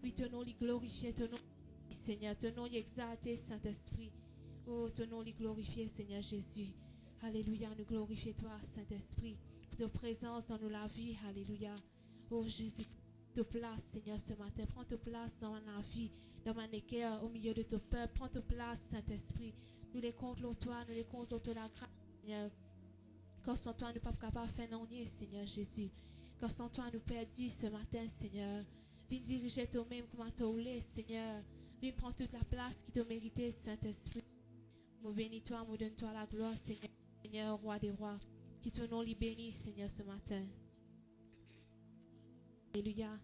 Oui, ton nom, glorifié, ton nom, Seigneur, ton nom, exalté, Saint-Esprit. Oh, ton nom, glorifié, Seigneur Jésus. Alléluia, nous glorifions toi, Saint-Esprit, pour ta présence dans nos la vie. Alléluia. Oh, Jésus, ta place, Seigneur, ce matin. Prends ta place dans ma vie, dans ma cœur, au milieu de ton peuple. Prends ta place, Saint-Esprit. Nous les comptons toi, nous les comptons la grâce, Seigneur. Quand sans toi, nous ne sommes pas capables de faire non, Seigneur Jésus. Quand sans toi, nous perdus ce matin, Seigneur. Viens diriger toi-même comme tu voulais, Seigneur. Viens prendre toute la place qui t'a mérité, Saint-Esprit. Nous bénis toi, nous donne toi la gloire, Seigneur. Seigneur, roi des rois, qui ton nom lui bénit, Seigneur, ce matin. Alléluia.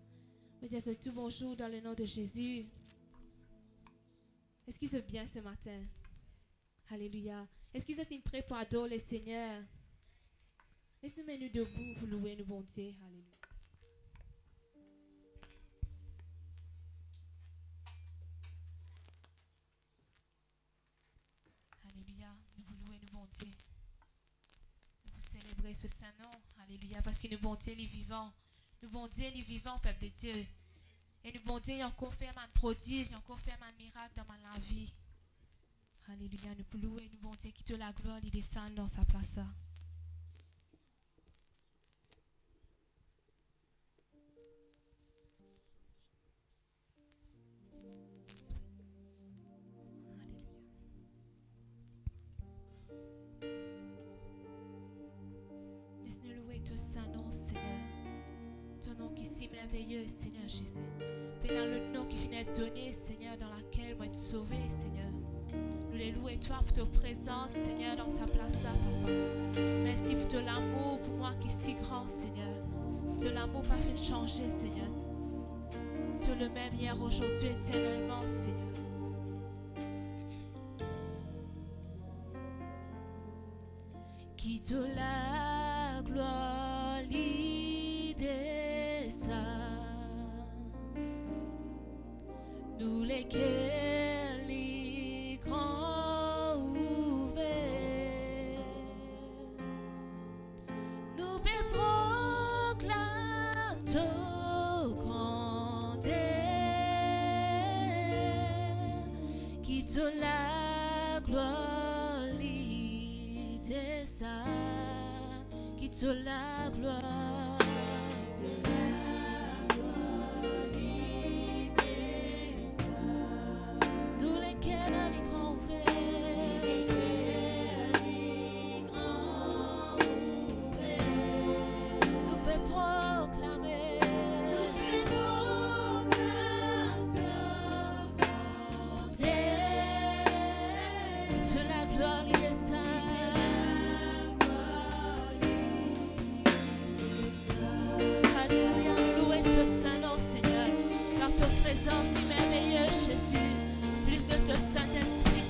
Me dis tout bonjour dans le nom de Jésus. Est-ce qu'il se bien ce matin? Alléluia. Est-ce qu'ils sont prêts pour adorer le Seigneur? Laisse-nous mettre nous debout pour louer nos bontés. Alléluia. Alléluia. Nous vous louer nos bontés. Nous célébrer ce saint nom. Alléluia. Parce que nous bontés les vivants. Nous bontés les vivants, peuple de Dieu. Et nous bontés, ils ont confirmé un prodige, ils ont confirmé un miracle dans ma vie. Alléluia. Nous pouvons louer nous bontés qui te la gloire, il descend dans sa place. Laisse-nous louer ton saint nom, Seigneur. Ton nom qui est si merveilleux, Seigneur Jésus. Puis dans le nom qui vient d'être donné, Seigneur, dans laquelle moi être sauvé, Seigneur. Nous les louons toi pour ta présence, Seigneur, dans sa place là, Papa. Merci pour ton amour pour moi qui est si grand, Seigneur. Ton amour pas fait changer, Seigneur. Tu es le même hier, aujourd'hui, éternellement, Seigneur. Qui te la gloire, l'idée ça. Nous lesquels les grands ouverts, nous proclamons ton grandeur, qui te la gloire, l'idée ça, qui te la gloire. Présence est merveilleuse, Jésus. Plus de ton Saint-Esprit,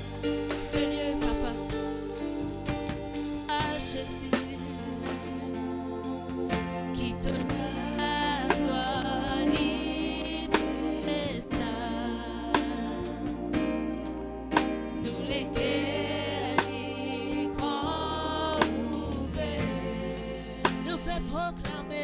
ce lieu, Papa. Ah, Jésus, qui te la gloire, l'idée ça. Nous lesquels les grands ouverts, nous pouvons proclamer.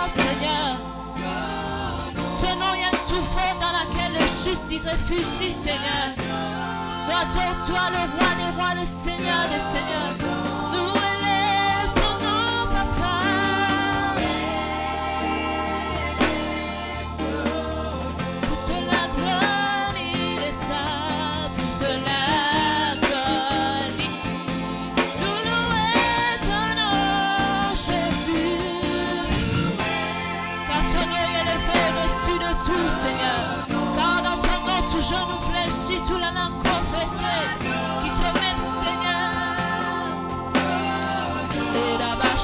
Seigneur. Ton nom, il y a une souffrance dans laquelle le juste s'y réfugie, Seigneur. Nous adorons toi, le roi des rois, le Seigneur des seigneurs. Nous élèvons ton nom, Papa. Pour te la gloire, il est ça. Pour te la gloire, nous louons ton nom, Jésus. Au-dessus de tout, Seigneur. Car dans ton nom, toujours nous fléchit, tout la langue confessée. Qui te même, Seigneur. Et là-bas,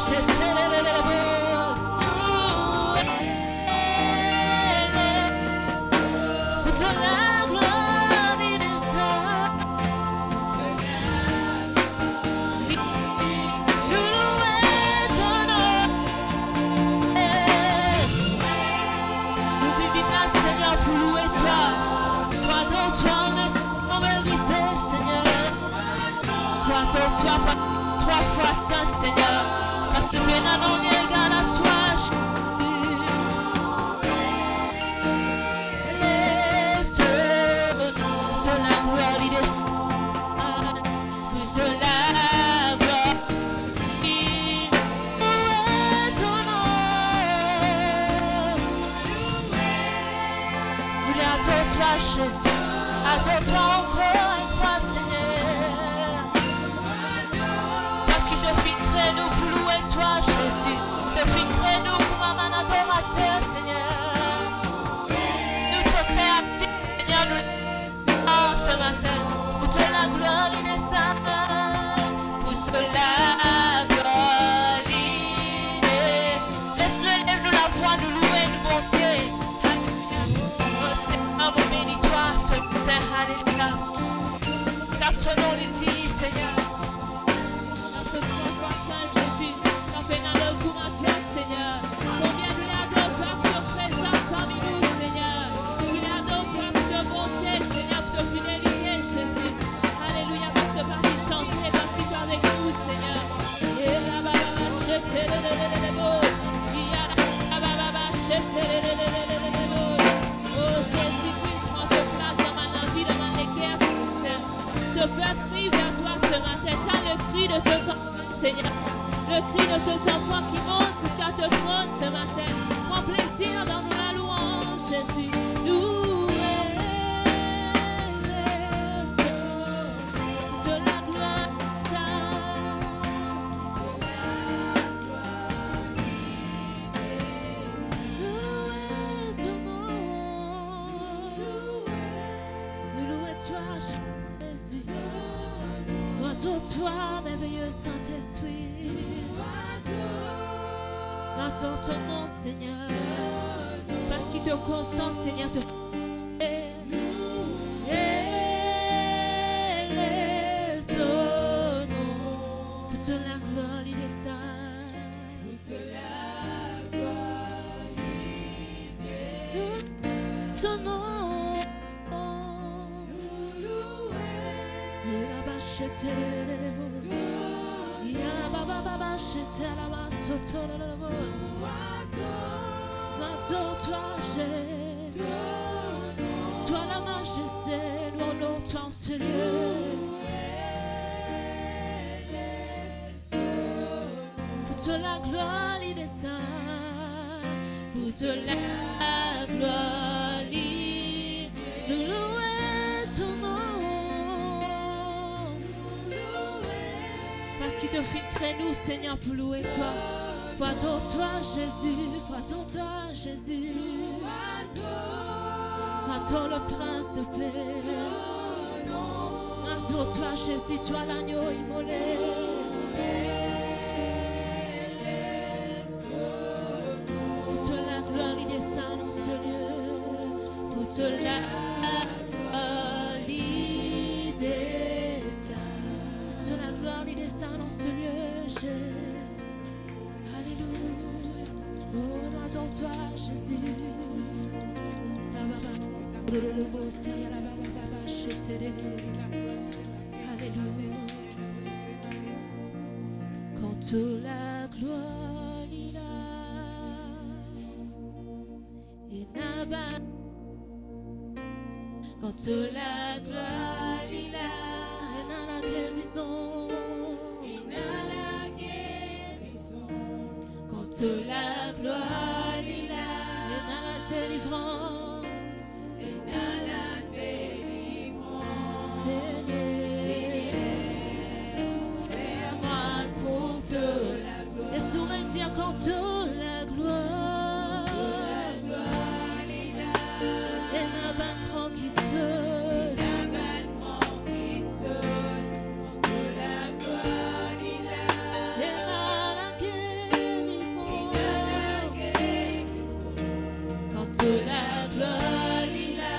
pour te la gloire, il est ça. Nous louons ton nom. Seigneur, pour louer toi, toi dont toi en vérité, Seigneur. Toi dont toi, 3 fois saint, Seigneur, parce que bien non égal à toi. De la gloire, il est de la gloire. Adore-toi, Jésus, adore-toi encore une fois, Seigneur. Parce qu'il te fit créer nous pour louer toi, Jésus. Il te fit créer nous pour un adorateur, Seigneur. Nous te créons, Seigneur, nous ce matin. Pour te la gloire, l'inestimable. Pour te la gloire, laisse-le lève nous la voix, nous louer, nous bonté. Bénis-toi ce matin, alléluia. Car ton nom est dit, Seigneur. Notre toi, Saint Jésus, la peine à le goût à toi, Seigneur. Combien nous l'adorons, toi, pour ta présence parmi nous, Seigneur. Nous l'adorons, toi, pour ta bonté, Seigneur, pour ta fidélité, Jésus. Alléluia, parce que pas qu'il changerait, parce qu'il est avec nous, Seigneur. Et la baba, acheter les mots. Il y a la baba, acheter les mots. Oh, Jésus-Christ, prends ta place dans ma vie, dans ma léguère, Seigneur. Te peuple crie vers toi ce matin. T'as le cri de tes enfants, Seigneur. Le cri de tes enfants qui monte jusqu'à te prendre ce matin. Prends plaisir dans la louange, Jésus. Nous élèvons de la gloire. Toi, merveilleux Saint-Esprit, adore ton nom, Seigneur, parce qu'il te constant, Seigneur, te élève ton nom, pour te la gloire, il est saint, pour te la gloire, il ton nom. Adore-toi, Jésus. Toi la majesté, nous honorons toi en ce lieu. Pour te la gloire, il descend. Pour te la gloire, nous louons ton nom. Parce qu'il te fit créer nous, Seigneur, pour louer toi. Adore-toi, Jésus. Adore-toi, Jésus. Adore le prince de paix. Adore-toi, Jésus, toi l'agneau immolé. Pour te la gloire, il descend dans ce lieu. Pour te la gloire, il descend. Sur la gloire, il descend dans ce lieu, Jésus. Alléluia. Oh, adore-toi, Jésus. Alléluia. Quand la gloire est là, et là-bas, quand la gloire est là, et dans la guérison, quand la gloire est là, et dans la délivrance. Laisse-nous dire quand la gloire est là, et la bonne grande quitteuse, quand la gloire est là, et la guérison, quand la gloire est là,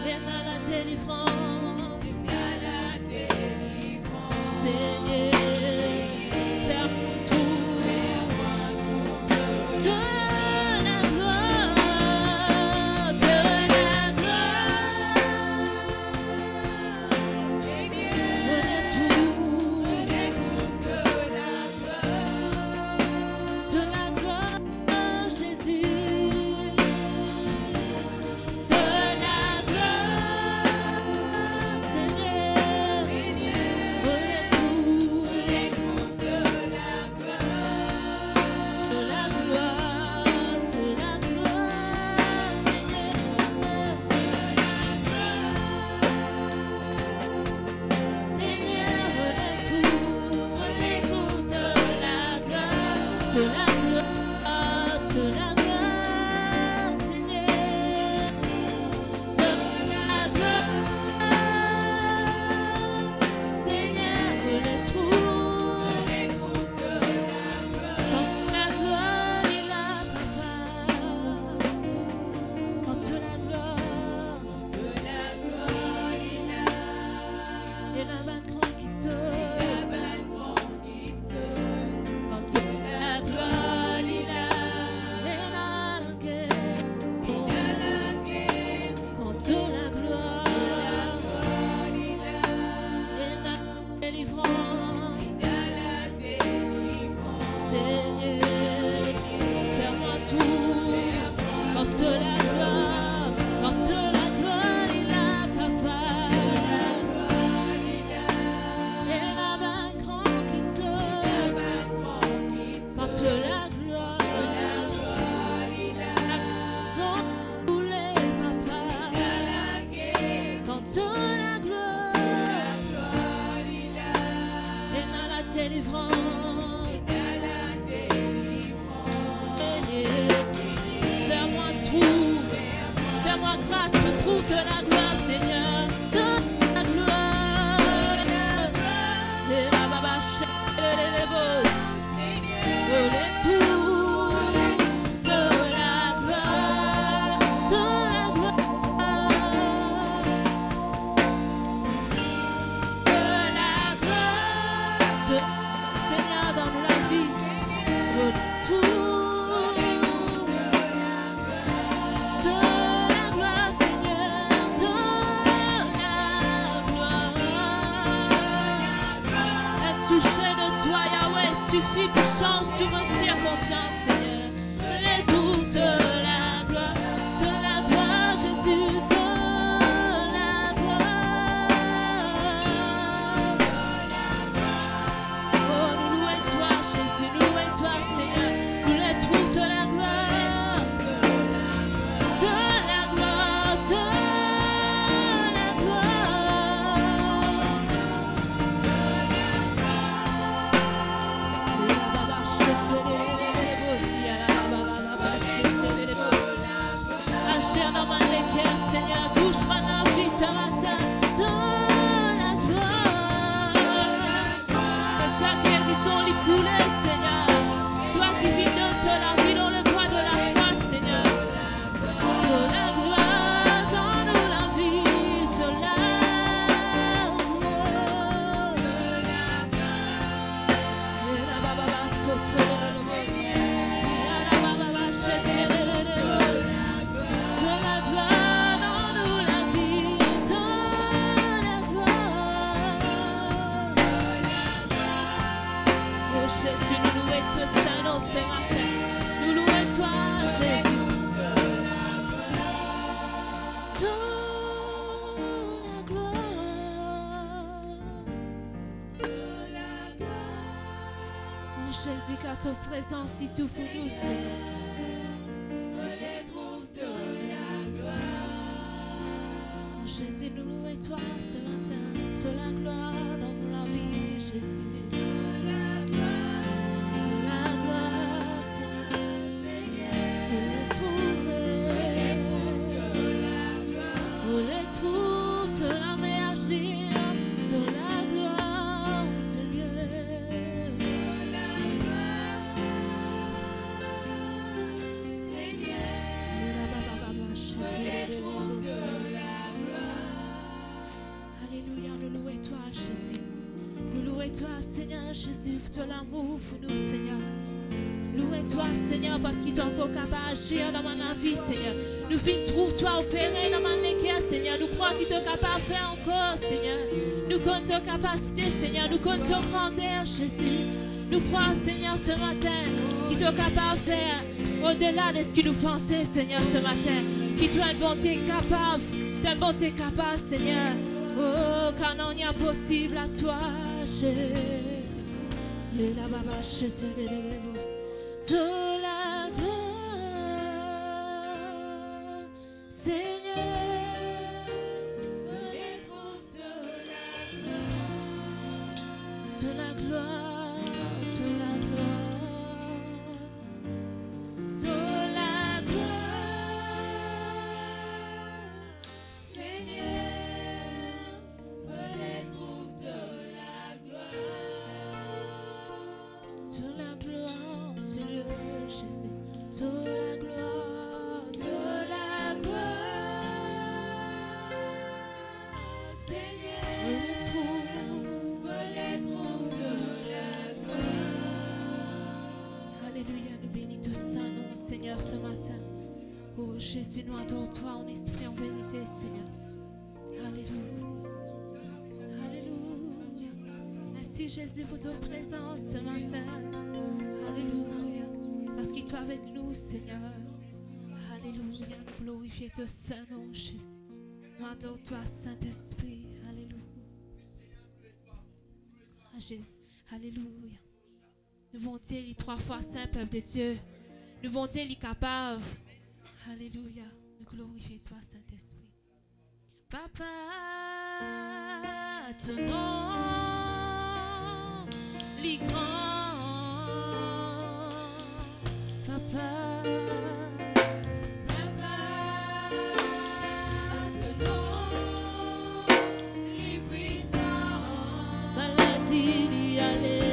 et la délivrance, Seigneur. Gloire. Jésus, car ta présence c'est tout pour nous, Seigneur. Jésus, nous louons toi ce matin. Te la gloire dans la vie, Jésus. Te la gloire, Seigneur. Où les trouve, te la réagir. Te la gloire, Seigneur. Alléluia, nous louons toi, Jésus. Nous louons toi, Seigneur Jésus, pour ton amour pour nous, Seigneur. Louez toi, Seigneur, parce qu'il est encore capable d'agir dans ma vie, Seigneur. Nous finissons toi opérer dans ma cœur, Seigneur. Nous croyons qu'il est capable de faire encore, Seigneur. Nous comptons capacité, Seigneur. Nous comptons grandeur, Jésus. Nous croyons, Seigneur, ce matin, qu'il est capable de faire au-delà de ce que nous pensons, Seigneur, ce matin. Qu'il doit une bonté capable, une bonté capable, Seigneur. Oh, car non, il y a possible à toi, Jésus. Et là-bas, je te délégué. De la gloire, Seigneur, retrouve de la gloire, de la gloire, de la gloire, Seigneur, retrouve de la gloire, Seigneur Jésus, de la gloire, Seigneur, retrouve de la gloire. Alléluia, nous bénissons ton Saint-Nom, Seigneur, ce matin. Oh Jésus, nous adorons toi en esprit, en vérité, Seigneur. Alléluia. Alléluia. Merci Jésus pour ta présence ce matin. Alléluia. Parce qu'il est avec nous, Seigneur. Alléluia. Nous glorifions ton Saint-Nom, Jésus. Nous adorons toi, Saint-Esprit. Alléluia. Jésus. Alléluia. Nous voulons dire les 3 fois saint, peuple de Dieu. Nous voulons dire les capables. Alléluia. Nous glorifions toi, Saint-Esprit. Papa, ton nom, les grands. Papa, ton nom, les puissants. Maladie d'y aller.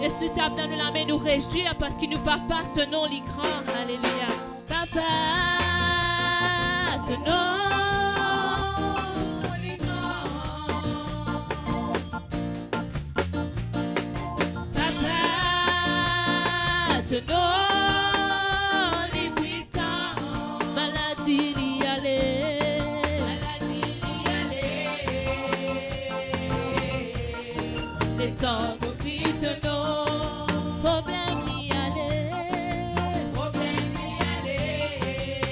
Et sous table dans nous la main nous réjouir parce qu'il nous papa ce nom les grands. Alléluia. Papa, ton nom les grands. Papa, ton nom les puissants. Maladie d'y aller. Maladie d'y aller. Les temps nous crient ton nom.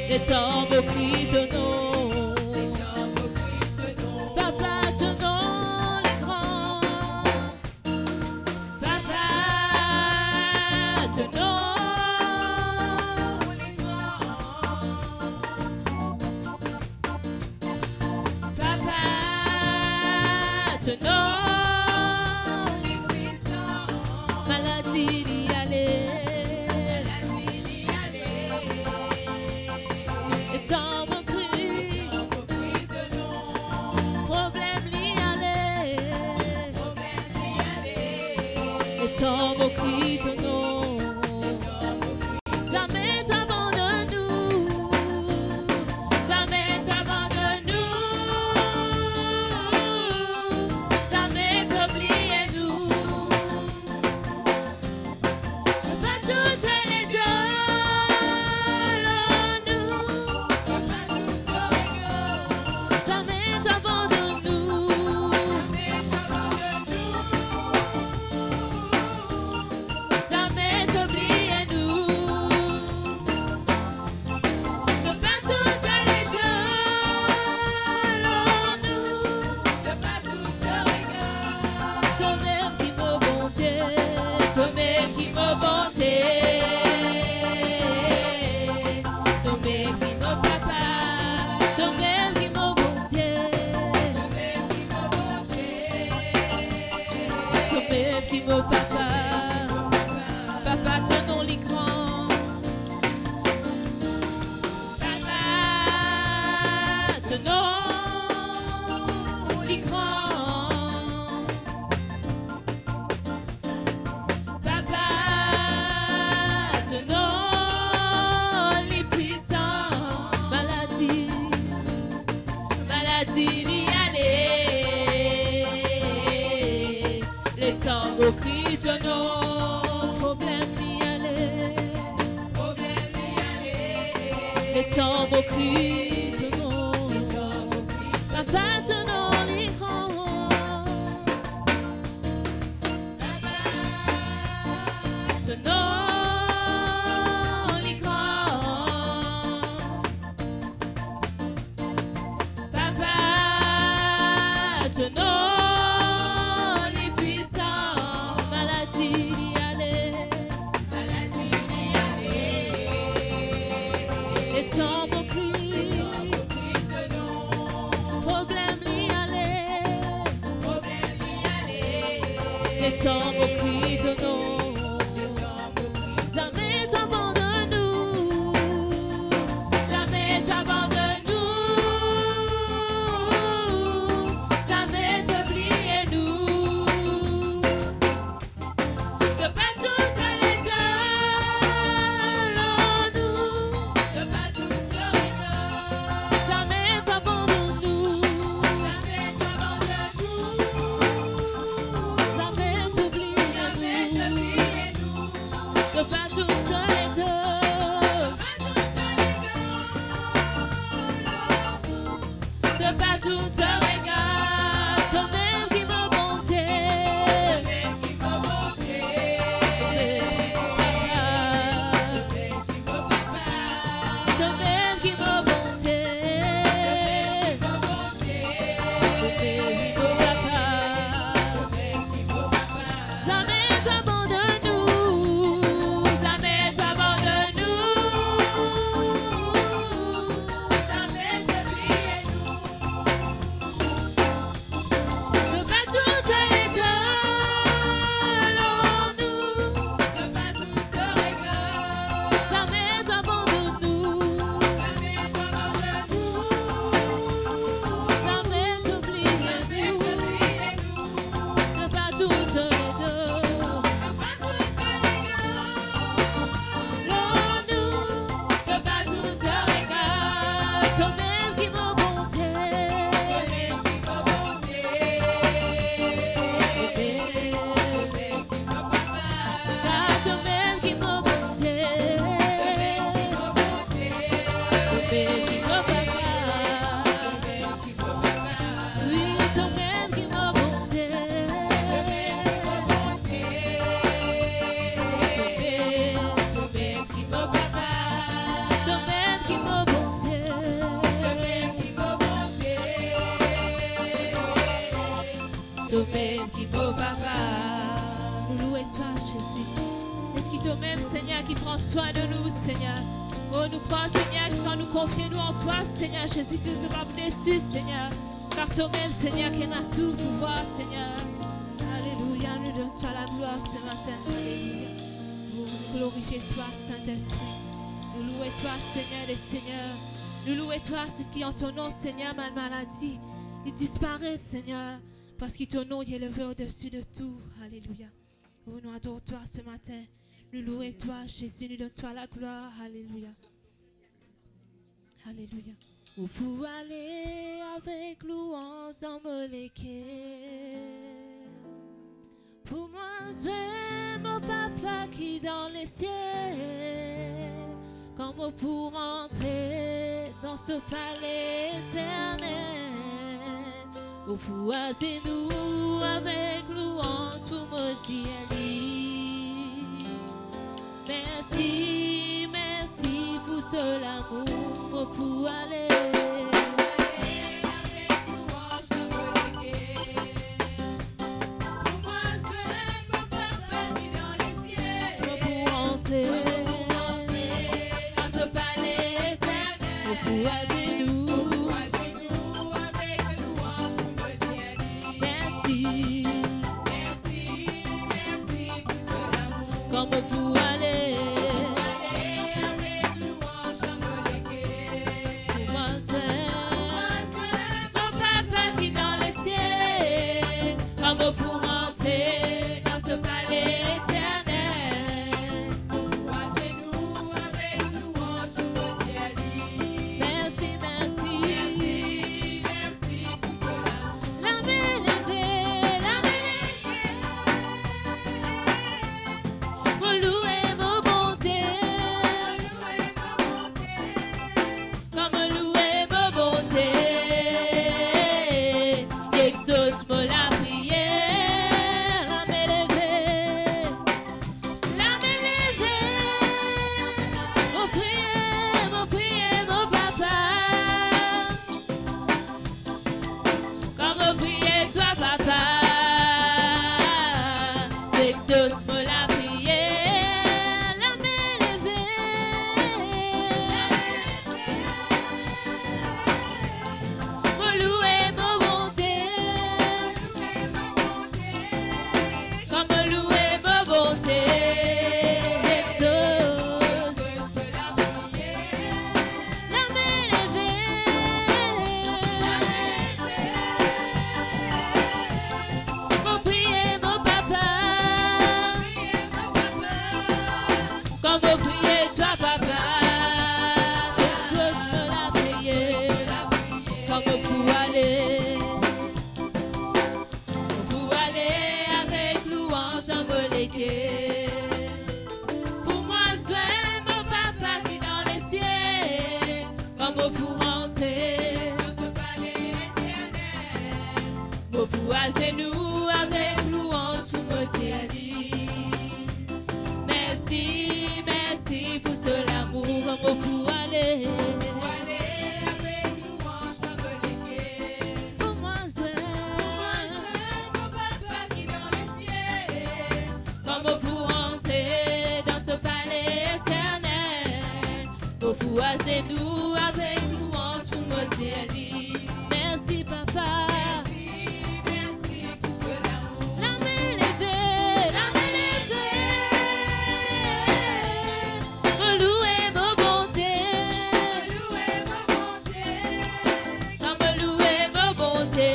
Les tombeaux crient ton nom. Papa, ton nom, les grands. Papa, ton nom, les grands. Papa, ton nom, les puissants. Maladie d'y aller. Tombe au cri ton nom. Jamais t'abandonne-nous. Jamais t'abandonne-nous. Jamais t'oubliez-nous. Pas toutes les dons. Les tambours crient ton nom. Papa, ton nom est grand. Ton nom est grand. Papa, ton nom est puissant. Maladie d'y aller. Les tambours crient. Problème d'y aller. Les tambours crient ton nom. Jamais t'abandonne-nous. Jamais t'abandonne-nous. Jamais t'oubliez-nous. De partout à l'éternel en nous. De partout à l'éternel. Jamais t'abandonne-nous. Jamais t'abandonne-nous. Jamais t'oubliez-nous. De partout à l'éternel. De partout te regarde, ton même qui m'a monté. Ton même qui m'a monté. Jamais t'abandonne-nous, jamais t'abandonne-nous. Jamais t'oubliez-nous. De partout à l'éternel en nous. De partout te regarde. Jamais t'abandonne-nous. Jamais t'abandonne-nous. Jamais t'oubliez-nous. De partout te regarde. De partout te regarde. Ton même qui m'a monté. Ton même qui m'a monté. Oui, ton même qui m'a monté. Ton même qui m'a monté. Ton même qui m'a papa. Nous louons toi, Jésus. Est-ce qu'il te même, Seigneur, qui prend soin de nous, Seigneur? Oh, nous croyons, Seigneur, quand nous confions nous en toi, Seigneur, Jésus-Christ, ne va pas déçu, Seigneur. Car toi-même, Seigneur, qui a tout pouvoir, Seigneur. Alléluia, nous donnons toi la gloire ce matin. Alléluia. Nous glorifions toi, Saint-Esprit. Nous louons toi, Seigneur des Seigneurs. Nous louons toi, c'est ce qui est en ton nom, Seigneur, ma maladie. Il disparaît, Seigneur, parce que ton nom est élevé au-dessus de tout. Alléluia. Oh, nous adorons toi ce matin. Nous louons toi, Jésus, nous donnons toi la gloire. Alléluia. Alléluia. Où pour aller avec louange dans Moléké. Pour moi, j'aime mon papa qui est dans les cieux. Comme pour entrer dans ce palais éternel. Où pour nous avec louange pour me dire merci, merci pour ce l'amour pour aller. Merci Comment pour aller avec louange comme les guets. pour moi, Mon papa qui dans le ciel. Comment pour entrer dans ce palais éternel? Pour pouvoir nous avec louange pour me dire merci papa. Merci pour ce l'amour. La main levée, me louer ma bonté, quand me louer ma bonté,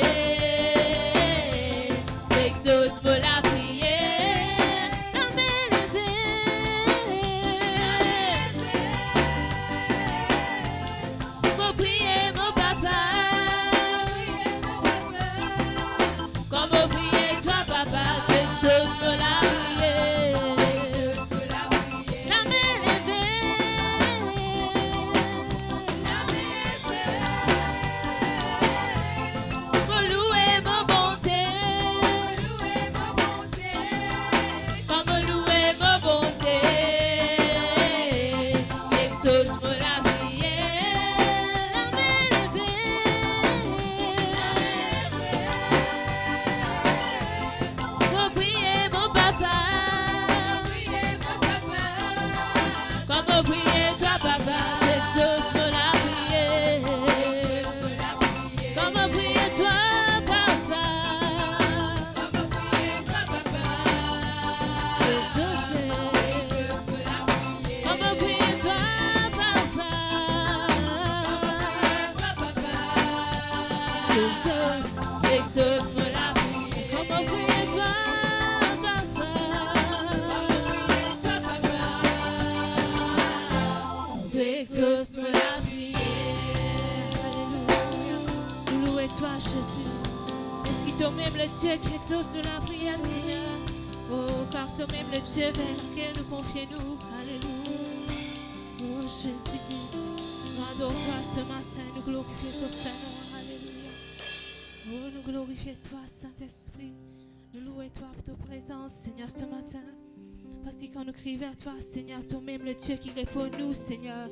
exauce pour la prière, la main levée, me prier mon papa, comme me prier toi papa, exauce pour la prière. La main levée, me louer ma bonté, comme me louer ma bonté, exauce pour la prière. La main levée, me prier mon papa, comme me prier toi papa, exauce pour la prière. Comme me prier toi papa, exauce. Comme me prier toi papa, exauce, exauce pour la prière. Comme me prier toi papa, tu exauces pour la prière. Alléluia. Nous louons toi Jésus. Est-ce qu'il toi-même le Dieu qui exauce la prière, Seigneur? Oh, car toi-même le Dieu vers lequel nous confions-nous. Alléluia. Oh Jésus-Christ, nous adorons toi ce matin, nous glorifions ton Saint-Nom. Alléluia. Oh, nous glorifions toi, Saint-Esprit. Nous louons toi pour ta présence, Seigneur, ce matin. Parce que quand nous crions vers toi, Seigneur, toi-même le Dieu qui répond nous, Seigneur.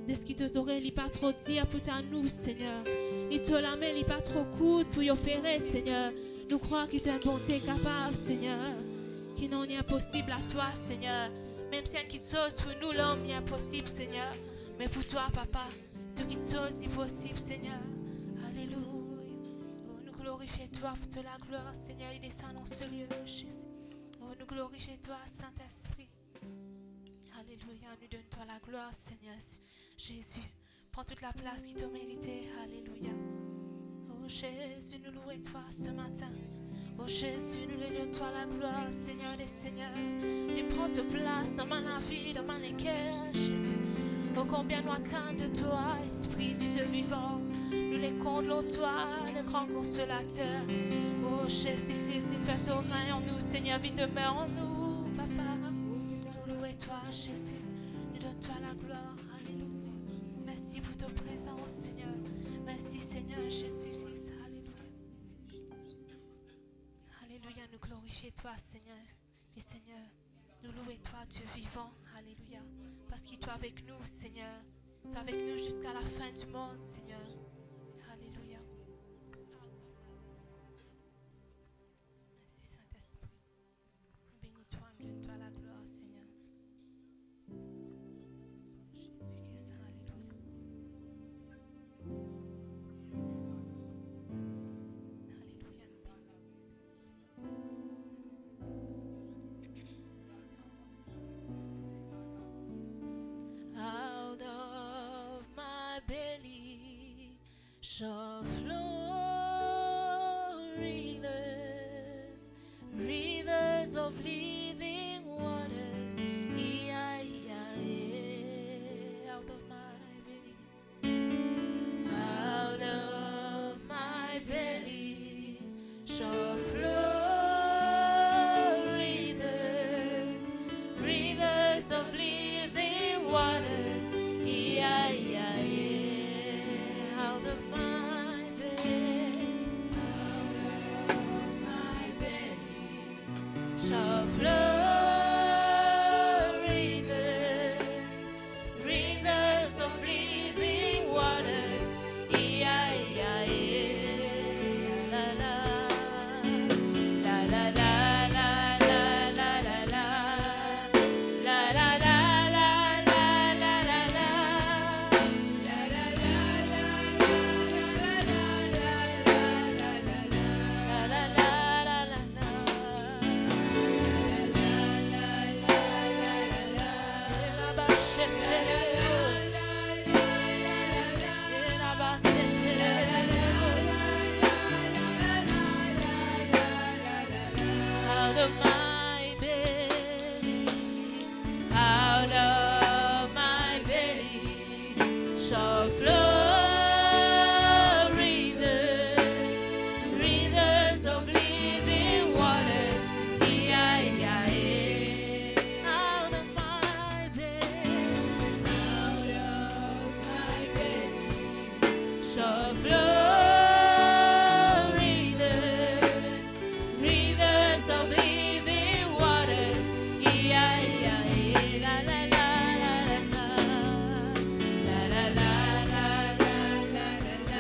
De ce qui te aurait, il pas trop dire pour ta nous, Seigneur. Il te la main, il pas trop court pour y opérer, Seigneur. Nous croyons que tu es un bonté capable, Seigneur. Qu'il n'en est impossible à toi, Seigneur. Même si il y a une chose pour nous, l'homme, il est impossible, Seigneur. Mais pour toi, Papa, tout qui chose est possible, Seigneur. Alléluia. Oh, nous glorifions toi pour te la gloire, Seigneur. Il descend dans ce lieu, Jésus. Oh, nous glorifions toi, Saint-Esprit. Alléluia. Nous donne toi la gloire, Seigneur. Jésus, prends toute la place qui te méritait. Alléluia. Oh Jésus, nous louons toi ce matin. Oh Jésus, nous louons toi la gloire, Seigneur des Seigneurs. Et prends ta place dans ma vie, dans mon cœur, Jésus. Oh combien nous attendons de toi, Esprit du Dieu vivant. Nous les comblons toi, le grand consolateur. Oh Jésus-Christ, il fait ton règne en nous, Seigneur, viens demeure en nous, Papa. Nous louons toi, Jésus. Nous donnons toi la gloire. Merci pour ta présence, Seigneur. Merci, Seigneur Jésus-Christ. Alléluia. Alléluia, nous glorifions toi, Seigneur. Et Seigneur, nous louons toi, Dieu vivant. Alléluia. Parce qu'il est avec nous, Seigneur. Tu es avec nous jusqu'à la fin du monde, Seigneur. Alléluia. Merci, Saint-Esprit. Bénis-toi, donne-toi la gloire, Seigneur. Jésus-Christ, alléluia. Out of my belly shall flow rivers, rivers of living waters. Out of my belly, out of my belly shall flow rivers, rivers of living waters. Out of my belly shall flow shall flow rivers, rivers of living waters. Yeah, yeah, yeah, la la la la la la la la la la la la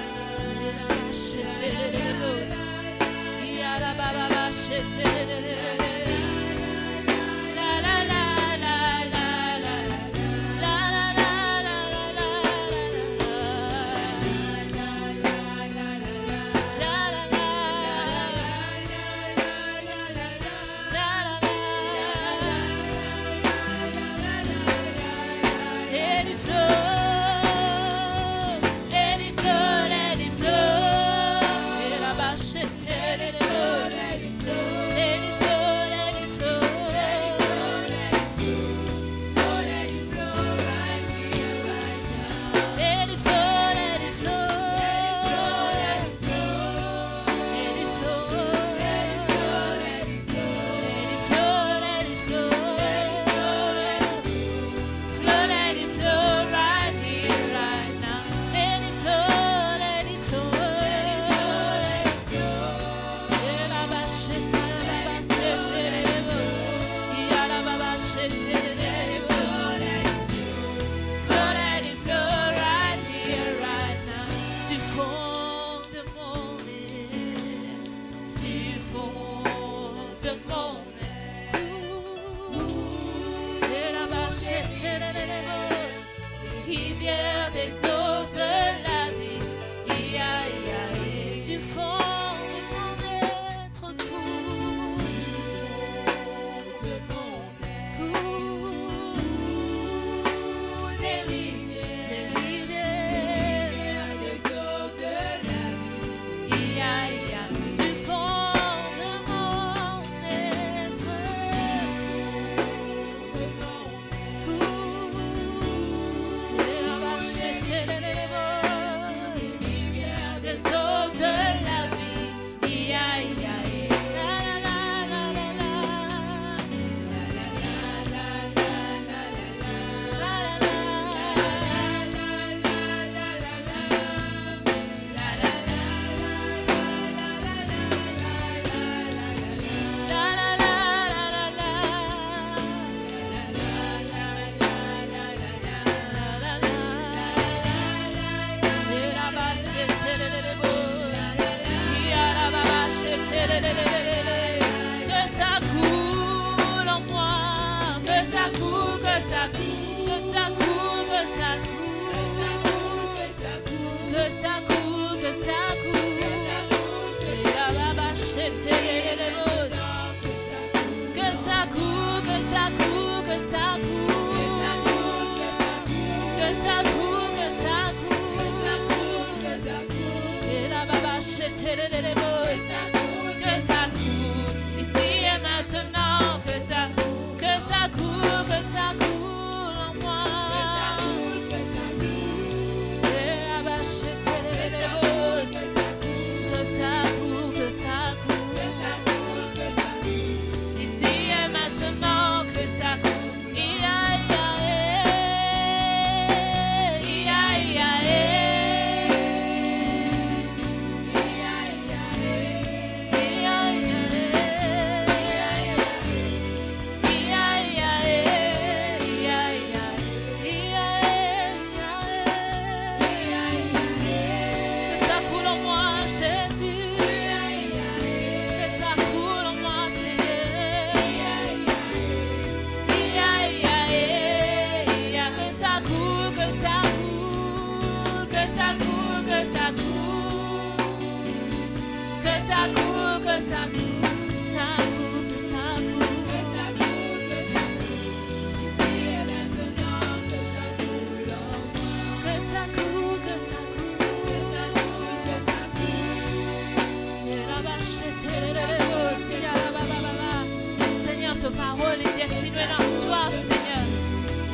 Rivière des eaux de la vie, ia, ia, et du fond de mon être court, des rivières des eaux de la vie, ia, ia, du fond de mon être que ça coule en moi, que ça coule, que ça coule, que ça coule, que ça coule, que ça coule, que ça coule, que ça coule, et la babachette et les roses, que ça coule, que ça coule, que ça coule, que ça coule, que ça coule, et la babachette et les roses. Que ça coule, ici et maintenant, que ça coule, que ça coule, que ça coule en moi. Que ça coule, et la bâchette et les roses. Que ça coule, que ça coule, que ça coule, que ça coule. Ici et maintenant, que ça coule. Ia, ia, ia, ia, Seigneur, ta parole est si nous avons soif, Seigneur.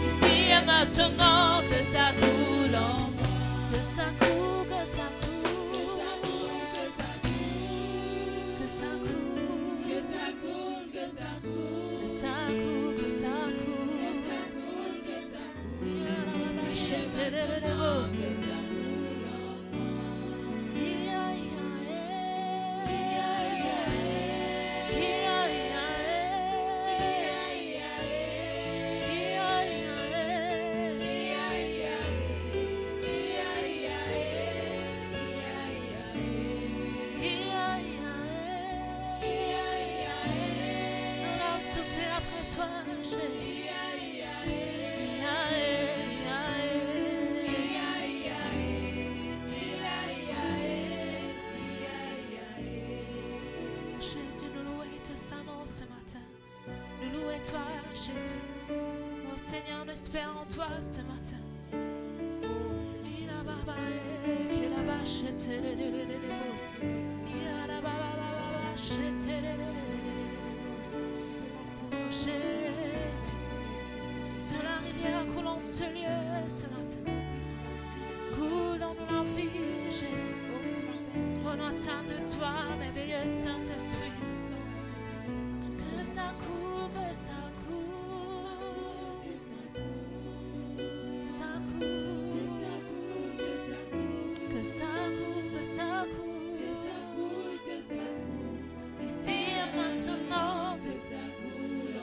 Ici et maintenant, que ça coule en moi. Que ça coule, que ça coule, que ça coule, que ça coule, que ça coule, que ça coule, que ça coule, que ça coule, que ça coule, que ça coule, que ça coule, que ça coule, que ça coule, que ça coule, Jésus. Oh Seigneur, on espère en toi ce matin. Oh Jésus, sur la rivière coulant ce lieu ce matin. Coulons-nous la vie, Jésus. On entend de toi, merveilleux Saint-Esprit. Que ça coule, que ça coule. Que ça coule. Que ça coule, que ça coule. Ici et maintenant, que ça coule.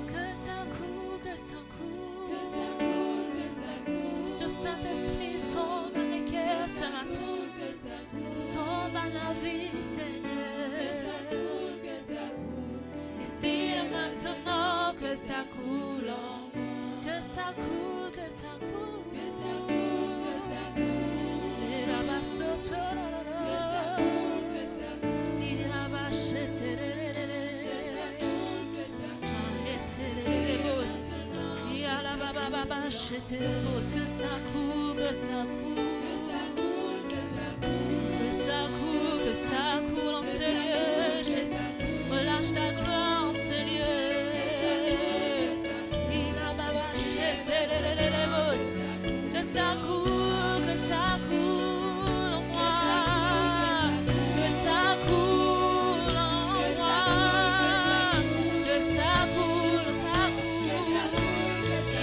Que ça coule, que ça coule. Sur Saint-Esprit, sauve les cœurs ce matin. Sauve la vie, Seigneur. Ici et maintenant, que ça coule. Que ça coule, que ça coule. Et là-bas, saute. Il là-bas, que ça coule, que ça coule. Que ça coule en ce lieu, Jésus. Relâche ta gloire en ce lieu. Il a que ça coule en moi. Que ça coule en moi. Que ça coule,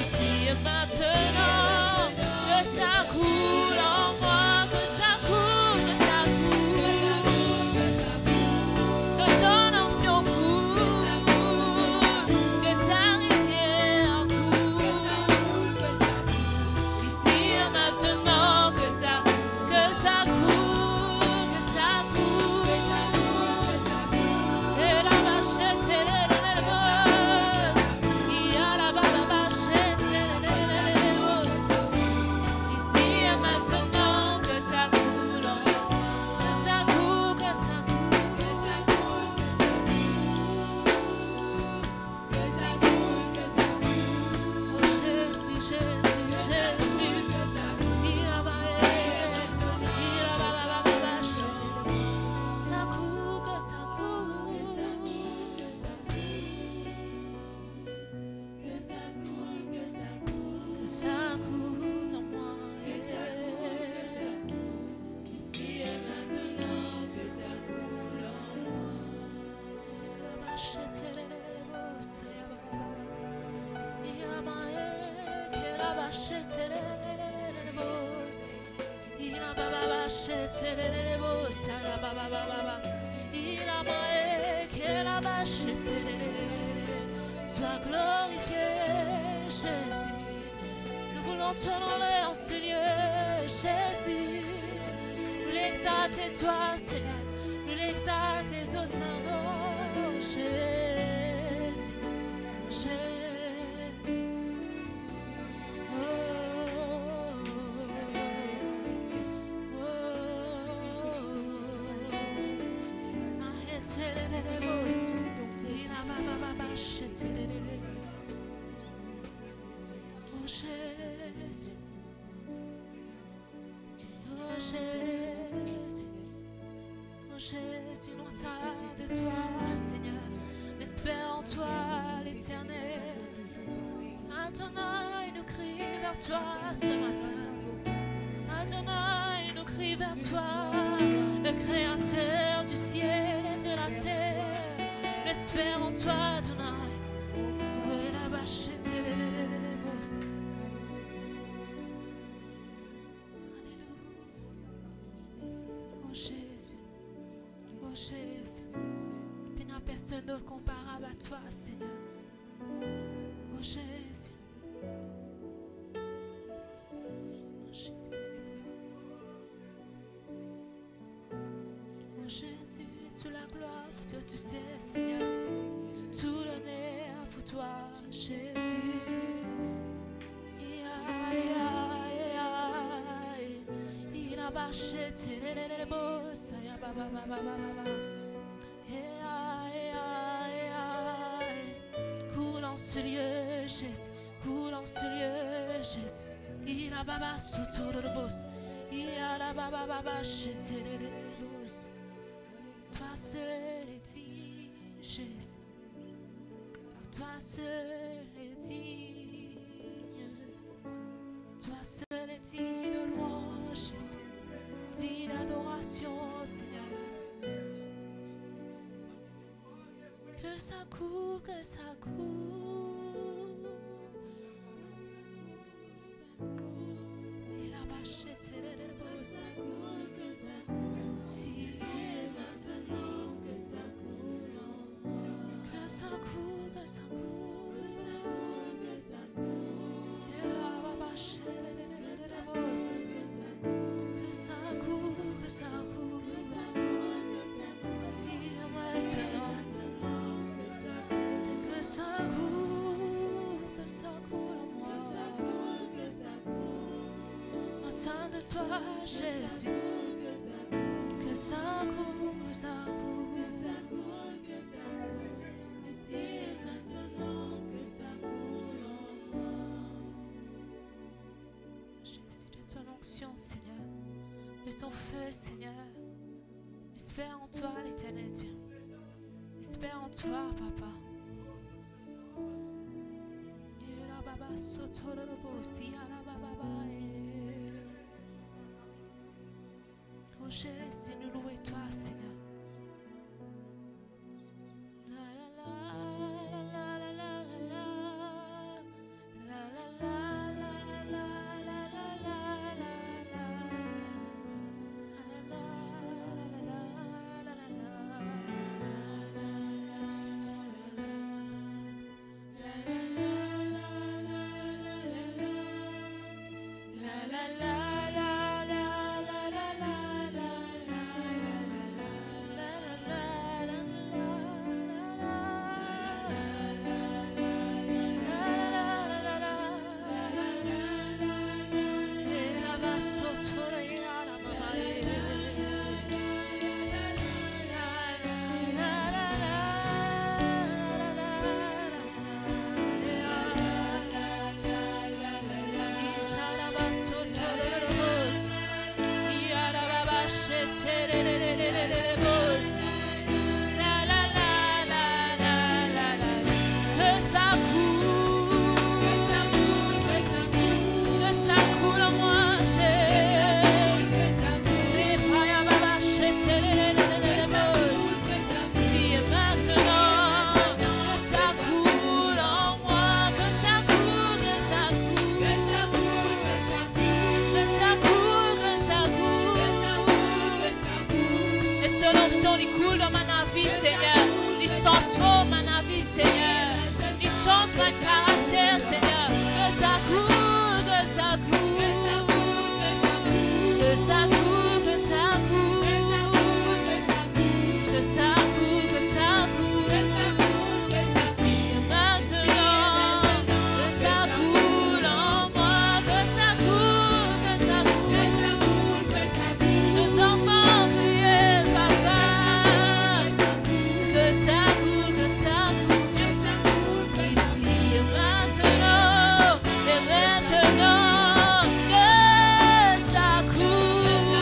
ici et maintenant. Que ça coule en moi. Que ça coule, que ça coule. Que ton onction coule. Que ta rivière coule. Ici et maintenant, que ça coule, que ça coule. Et la vachette, il y a la vachette, ici et maintenant, que ça coule, que ça coule, que ça coule. Oh Jésus, Jésus, Jésus. Il a ça coule, que ça coule. Que ça coule en moi. Ici et maintenant, que ça coule en moi. Sois glorifié, Jésus. Nous voulons ton nom en ce lieu, Jésus. Nous l'exalter toi, Seigneur. Nous l'exalter ton Saint-Nom, Jésus. Jésus. Oh Jésus, oh Jésus, oh Jésus, nous attendons de toi, Seigneur, l'espère en toi, l'Éternel. Adonai, nous crions vers toi ce matin. Adonai, nous crions vers toi, le Créateur du ciel et de la terre. L'espère en toi, Adonai. Oh Jésus, oh Jésus, il n'y a personne d'autre comparable à toi, Seigneur. Oh Jésus. Oh Jésus, toute la gloire pour toi, tu sais, Seigneur. Tout l'honneur pour toi, Jésus. Il a bâché, les beaux, ça y a coule en ce lieu, Jésus. Coule en ce lieu, Jésus. Il a baba soto de boss. Il a la baba baba chete de boss. Toi seul est digne, Jésus. Car toi seul est digne. Toi seul est digne de louange, Jésus. Digne d'adoration, Seigneur. Que ça coule, que ça coule. Il a bâché les bosses. Que ça coule, si c'est maintenant que ça coule en moi. Que ça coule, que ça coule. Que ça coule, que ça coule. Il a bâché les bosses. Que ça coule, Que ça coule, que ça coule. que ça coule, que ça coule. Si maintenant. Que ça coule, Que ça coule, que ça coule en moi. que ça coule, que ça coule. Attends de toi, Jésus. Que ça coule, Que ça coule, que ça coule. que ça coule, que ça coule. Ici et maintenant, que ça coule en moi. Jésus, de ton onction, Seigneur. De ton feu, Seigneur. Espère en toi, l'éternel Dieu. Espère en toi, Papa. Oh Jésus, nous louons toi, Seigneur. La la la la la la la la la la que ça coule.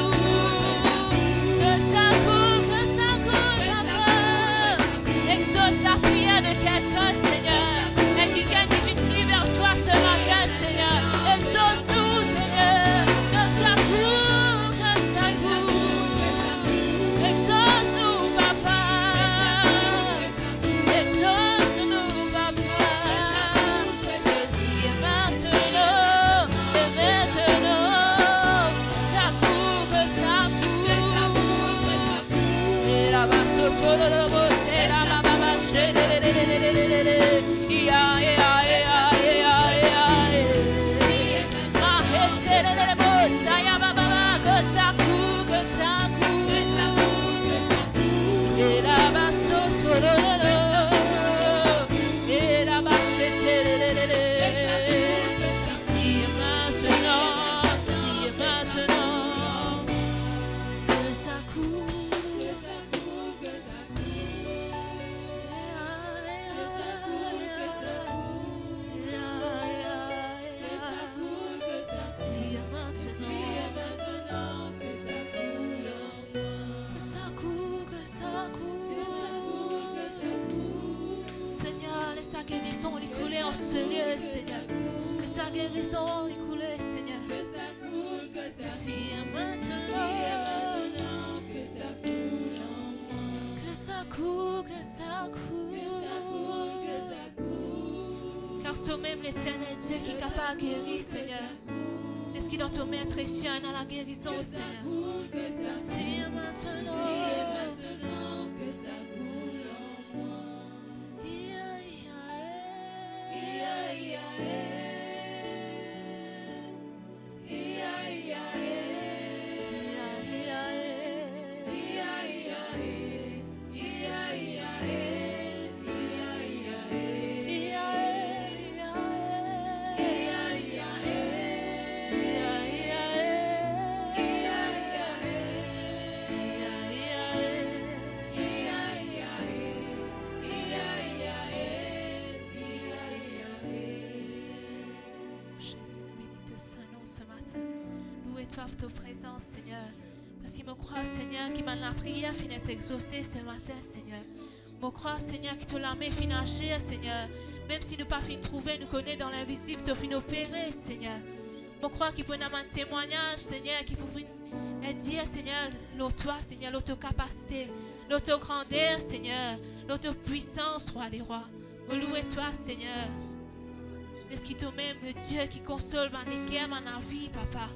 maintenant que ça coule en moi. Que ça coule, que ça coule. Que ça coule, que ça coule. Seigneur, laisse ta guérison lui couler en ce lieu, Seigneur. Laisse ta guérison lui couler, Seigneur. Que ça coule, que ça Si coule. maintenant, Que ça coule en moi. que ça coule, que ça coule. Que ça coule, que ça coule. Car toi-même, l'éternel Dieu qui est capable de guérir, Seigneur. Est-ce qu'il doit te mettre précieux dans la guérison, Que ça Seigneur? coule, que ça coule. Si maintenant, Maintenant que ça coule en moi. Ia, ia, eh. Ia, ia, eh. Ia, ia, eh. Ia, ia, eh. Ia, ia, eh. Ia, ia, eh. Ia, ia, eh. Ia, ia, eh. Ia, ia, eh. Ia, ia, eh. Ia, ia, Jésus, nous bénis ton Saint-Nom ce matin. Louez-toi pour ta présence, Seigneur. Parce qu'il me croit, Seigneur, qui m'a la prière finit exaucée ce matin, Seigneur. Me croit, Seigneur, qui te l'a mis fin agir, Seigneur. Même si nous pas fin trouver, nous connaît dans l'invisible, tu fin opérer, Seigneur. Me croit qu'il peut nous un témoignage, Seigneur, qui peut dire, Seigneur, l'autre, Seigneur, l'autre capacité, l'autre grandeur, Seigneur, l'autre puissance, roi des rois. Louez-toi, Seigneur. Est-ce qu'il te même le Dieu qui console ma guerre, ma vie, papa.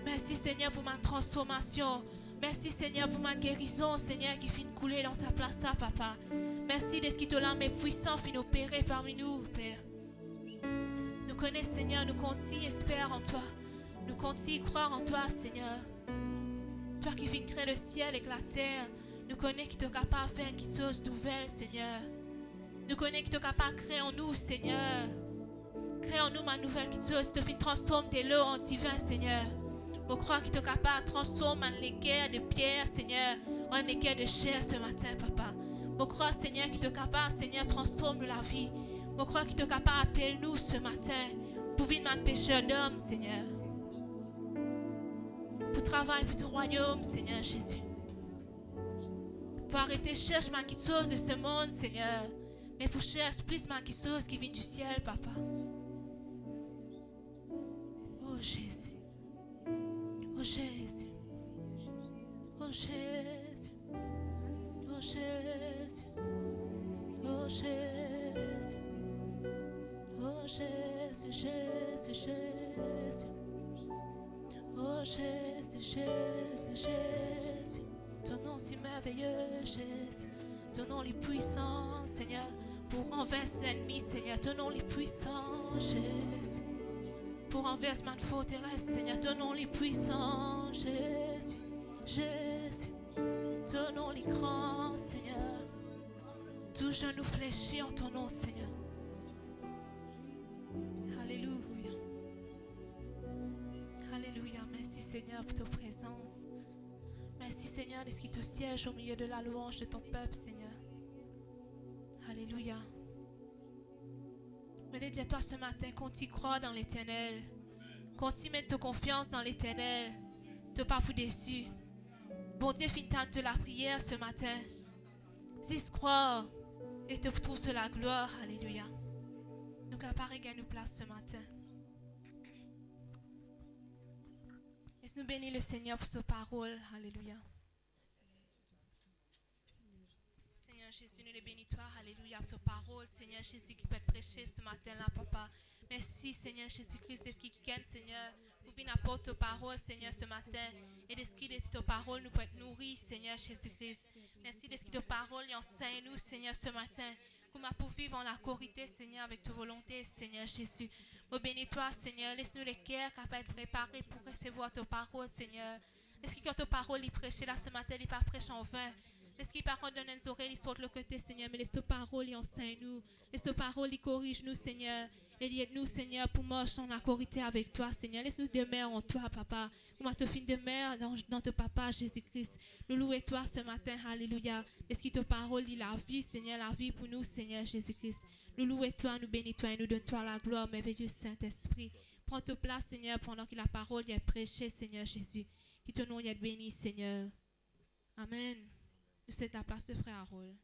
Merci, Seigneur, pour ma transformation. Merci, Seigneur, pour ma guérison, Seigneur, qui finit de couler dans sa place, là, papa. Merci de ce qui te l'a mais puissant, finit opérer parmi nous, Père. Nous connaissons, Seigneur, nous continuons espérer en toi. Nous continuons croire en toi, Seigneur. Toi qui viens créer le ciel et la terre, nous connaissons qui tu es capable de faire quelque chose de nouvelle, Seigneur. Nous connaissons qui tu es capable de créer en nous, Seigneur. Crée en nous ma nouvelle qui te fait transformer de l'eau en divin, Seigneur. Je crois que tu es capable de transformer un équerre de pierre, Seigneur, en équerre de chair ce matin, papa. Je crois, Seigneur, que tu es capable, Seigneur, de transformer la vie. Je crois que tu es capable d'appeler nous ce matin pour vivre un pécheur d'homme, Seigneur. Pour travailler pour ton royaume, Seigneur Jésus. Pour arrêter chercher ma qui chose de ce monde, Seigneur. Mais pour chercher plus ma qui chose qui vient du ciel, papa. Oh Jésus. Oh Jésus. Oh Jésus. Oh Jésus. Oh Jésus. Oh Jésus, Jésus, Jésus. Oh Jésus, Jésus, Jésus. Ton nom si merveilleux, Jésus. Ton nom est puissant, Seigneur, pour renverser l'ennemi, Seigneur. Ton nom est puissant, Jésus. Pour renverser ma forteresse, Seigneur. Ton nom est puissant, Jésus. Jésus. Ton nom est grand, Seigneur. Tout genou fléchit en ton nom, Seigneur. Alléluia. Alléluia. Merci, Seigneur, pour ta présence. Merci, Seigneur, de ce qui te siège au milieu de la louange de ton peuple, Seigneur. Alléluia. Je voulais dire à toi ce matin qu'on t'y croit dans l'Éternel. Qu'on t'y mette ta confiance dans l'Éternel. Te pas pour déçu. Bon Dieu, finit de la prière ce matin. Dis croire et te trouve sur la gloire. Alléluia. Nous capables de nous place ce matin. Laisse-nous bénir le Seigneur pour sa parole. Alléluia. Seigneur Jésus, nous les bénis toi. Alléluia pour ta parole. Seigneur Jésus qui peut être prêché ce matin-là, papa. Merci Seigneur Jésus-Christ. C'est ce qui gagne, Seigneur. Pour venir apporter ta parole, Seigneur, ce matin. Et de ce qui est ta parole, nous pouvons être nourris, Seigneur Jésus-Christ. Merci de ce qui ta parole enseigne-nous, Seigneur, ce matin. Comment pour vivre en la corité, Seigneur, avec ta volonté, Seigneur Jésus. Oh, bénis-toi, Seigneur. Laisse-nous les cœurs capables d'être préparés pour recevoir ta parole, Seigneur. Laisse que ta parole est prêchée là ce matin, il n'est pas prêché en vain. Laisse qu'il parole donne les oreilles, il saute le côté, Seigneur. Mais laisse ta parole, il enseigne-nous. Laisse ta parole, il corrige-nous, Seigneur. Et aide-nous, Seigneur, pour marcher en la corité avec toi, Seigneur. Laisse-nous demeurer en toi, papa. Comment te fin demeure dans ton papa, Jésus-Christ. Nous louons toi ce matin, alléluia. Laisse qu'il ta parole, il la vie, Seigneur, la vie pour nous, Seigneur Jésus-Christ. Nous louons toi, nous bénissons toi et nous donnons toi la gloire, merveilleux Saint-Esprit. prends ta place, Seigneur, pendant que la parole est prêchée, Seigneur Jésus. Que ton nom est béni, Seigneur. Amen. C'est ta place de frère Harold.